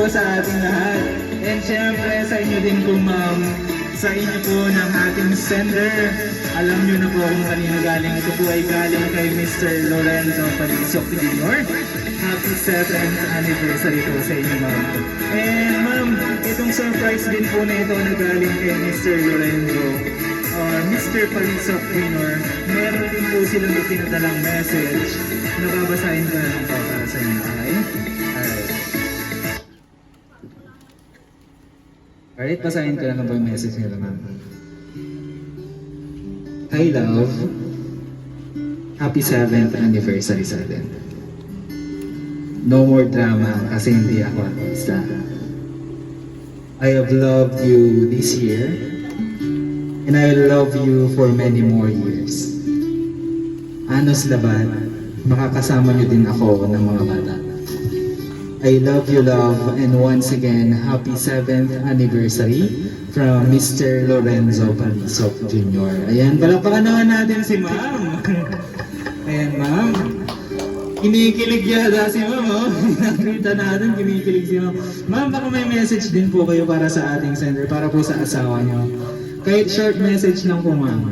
Sa ating lahat. And syempre sa inyo din po ma'am, sa inyo po ng ating sender. Alam nyo na po kung kanino galing. Ito po ay galing kay Mr. Lorenzo Palisok Jr. Happy 7th anniversary po sa inyo ma'am. And ma'am, itong surprise din po na ito na galing kay Mr. Lorenzo or Mr. Palisok Jr. Meron din po silang ipinadalang message na babasahin ko na lang po para sa inyo. Alright, basahin ko lang po yung message nila ma'am. Hi love, happy 7th anniversary sa atin. No more drama kasi hindi ako artista. I have loved you this year and I love you for many more years. Anos laban, makakasama niyo din ako ng mga bata. I love you, love, and once again, happy 7th anniversary from Mr. Lorenzo Palisok Jr. Ayan, palakpakan naman natin si ma'am. Ayan, ma'am. Kinikilig yata si ma'am, oh. Nakita natin, kinikilig si ma'am. Ma'am, baka may message din po kayo para sa ating sender, para po sa asawa niyo. Kahit short message lang po, ma'am.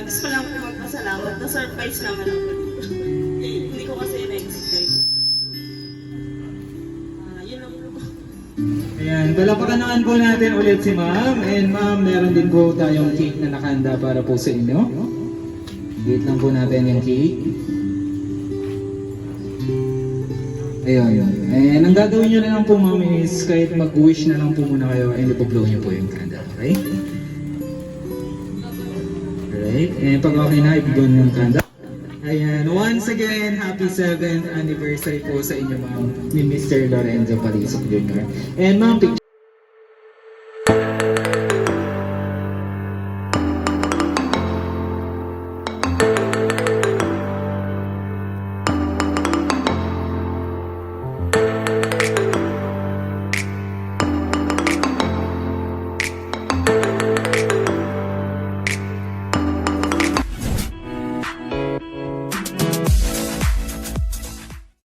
Gusto lang po magpasalamat. Na-surprise naman ako. Hindi ko kasi na-expect. Ayan, palakpakan naman po natin ulit si ma'am. And ma'am, meron din po tayong cake na nakahanda para po sa inyo. Wait lang po natin yung cake. Ayun. And ang gagawin nyo na lang po ma'am is kahit mag-wish na lang po muna kayo and ipoblow nyo po yung candle. Okay? Alright. And pag okay na, ipoblow nyo yung candle. Ayan, once again, happy 7th anniversary po sa inyo ma'am ni Mr. Lorenzo Palisok Jr. And ma'am, picture